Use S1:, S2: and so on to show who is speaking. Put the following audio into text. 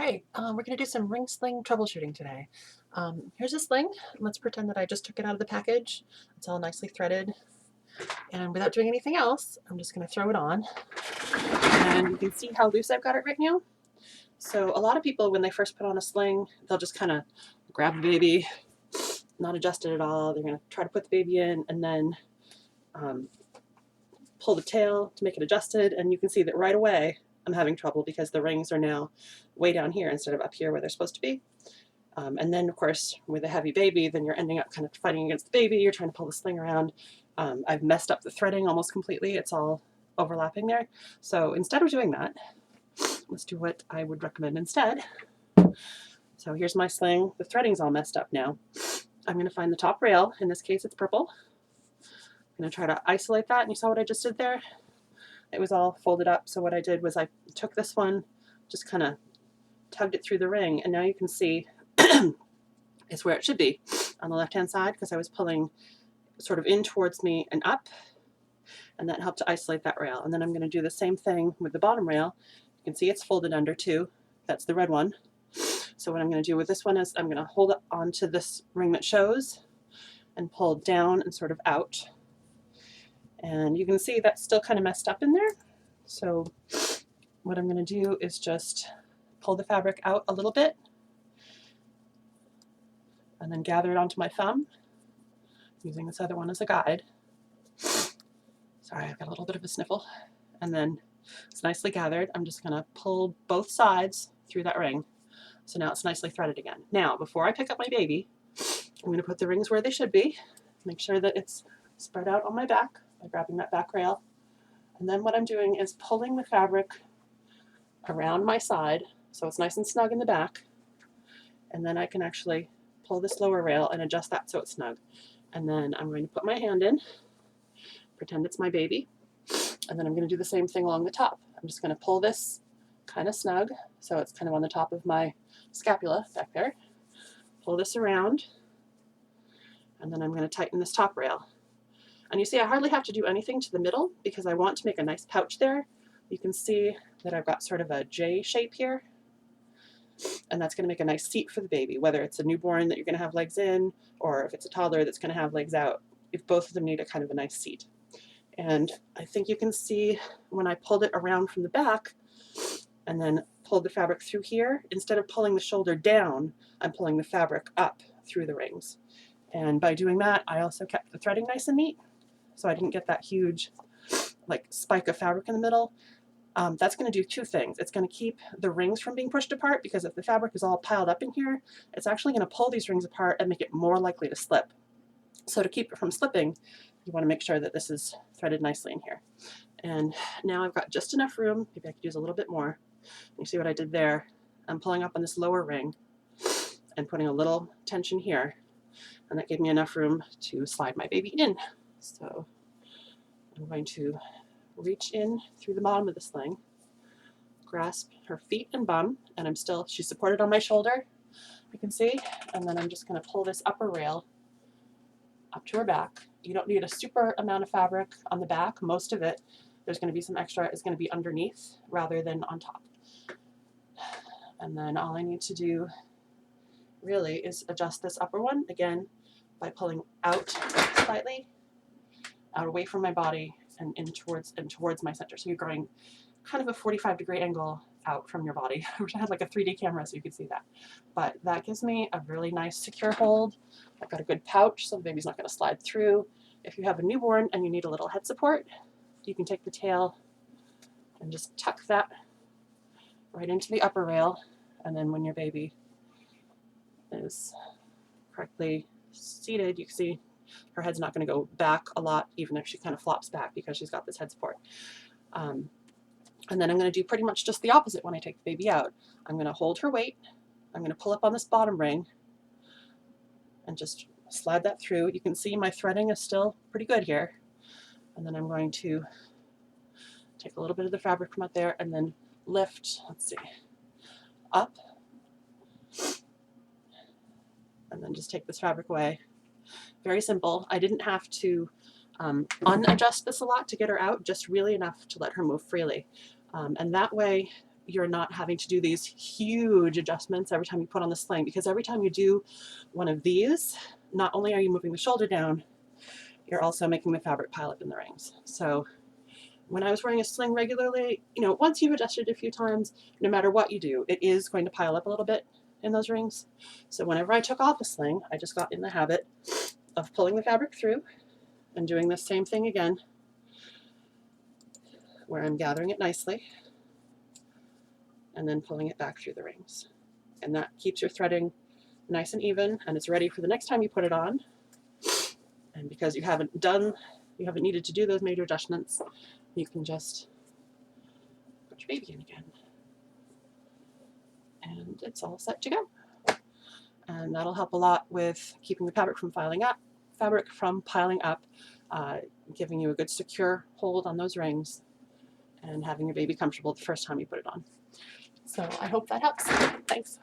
S1: Hi, we're going to do some ring sling troubleshooting today. Here's a sling. Let's pretend that I just took it out of the package. It's all nicely threaded. And without doing anything else, I'm just going to throw it on. And you can see how loose I've got it right now. So a lot of people, when they first put on a sling, they'll just kind of grab the baby, not adjust it at all. They're going to try to put the baby in and then pull the tail to make it adjusted. And you can see that right away I'm having trouble because the rings are now way down here instead of up here where they're supposed to be. And then, of course, with a heavy baby, then you're ending up kind of fighting against the baby. You're trying to pull the sling around. I've messed up the threading almost completely. It's all overlapping there. So instead of doing that, let's do what I would recommend instead. So here's my sling. The threading's all messed up now. I'm going to find the top rail. In this case, it's purple. I'm going to try to isolate that. And you saw what I just did there? It was all folded up. So what I did was I took this one, just kind of tugged it through the ring. And now you can see is where it should be on the left-hand side because I was pulling sort of in towards me and up, and that helped to isolate that rail. And then I'm going to do the same thing with the bottom rail. You can see it's folded under too. That's the red one. So what I'm going to do with this one is I'm going to hold it onto this ring that shows and pull down and sort of out. And you can see that's still kind of messed up in there. So what I'm going to do is just pull the fabric out a little bit and then gather it onto my thumb, using this other one as a guide. Sorry, I've got a little bit of a sniffle. And then it's nicely gathered. I'm just going to pull both sides through that ring. So now it's nicely threaded again. Now, before I pick up my baby, I'm going to put the rings where they should be. Make sure that it's spread out on my back by grabbing that back rail. And then what I'm doing is pulling the fabric around my side so it's nice and snug in the back. And then I can actually pull this lower rail and adjust that so it's snug. And then I'm going to put my hand in, pretend it's my baby, and then I'm going to do the same thing along the top. I'm just going to pull this kind of snug so it's kind of on the top of my scapula back there. Pull this around, and then I'm going to tighten this top rail. And you see I hardly have to do anything to the middle because I want to make a nice pouch there. You can see that I've got sort of a J shape here. And that's going to make a nice seat for the baby, whether it's a newborn that you're going to have legs in, or if it's a toddler that's going to have legs out. If both of them need a kind of a nice seat. And I think you can see when I pulled it around from the back and then pulled the fabric through here, instead of pulling the shoulder down, I'm pulling the fabric up through the rings. And by doing that, I also kept the threading nice and neat, so I didn't get that huge like spike of fabric in the middle. That's going to do two things. It's going to keep the rings from being pushed apart because if the fabric is all piled up in here, it's actually going to pull these rings apart and make it more likely to slip. So to keep it from slipping, you want to make sure that this is threaded nicely in here. And now I've got just enough room. Maybe I could use a little bit more. You see what I did there? I'm pulling up on this lower ring and putting a little tension here. And that gave me enough room to slide my baby in. So I'm going to reach in through the bottom of the sling, grasp her feet and bum, and she's supported on my shoulder, you can see, and then I'm just going to pull this upper rail up to her back. You don't need a super amount of fabric on the back. Most of it, there's going to be some extra, is going to be underneath rather than on top. And then all I need to do really is adjust this upper one again by pulling out slightly, out away from my body and in towards my center. So you're going kind of a 45-degree angle out from your body. I wish I had like a 3D camera so you could see that. But that gives me a really nice secure hold. I've got a good pouch so the baby's not going to slide through. If you have a newborn and you need a little head support, you can take the tail and just tuck that right into the upper rail, and then when your baby is correctly seated, you can see her head's not going to go back a lot, even if she kind of flops back because she's got this head support. And then I'm going to do pretty much just the opposite when I take the baby out. I'm going to hold her weight. I'm going to pull up on this bottom ring and just slide that through. You can see my threading is still pretty good here. And then I'm going to take a little bit of the fabric from out there and then lift, let's see, up. And then just take this fabric away. Very simple. I didn't have to unadjust this a lot to get her out, just really enough to let her move freely. And that way you're not having to do these huge adjustments every time you put on the sling, because every time you do one of these, not only are you moving the shoulder down, you're also making the fabric pile up in the rings. So when I was wearing a sling regularly, you know, once you've adjusted it a few times, no matter what you do, it is going to pile up a little bit in those rings. So whenever I took off a sling, I just got in the habit of pulling the fabric through and doing the same thing again, where I'm gathering it nicely and then pulling it back through the rings. And that keeps your threading nice and even, and it's ready for the next time you put it on. And because you haven't needed to do those major adjustments, you can just put your baby in again. And it's all set to go. And that'll help a lot with keeping the fabric from piling up, giving you a good secure hold on those rings, and having your baby comfortable the first time you put it on. So I hope that helps. Thanks.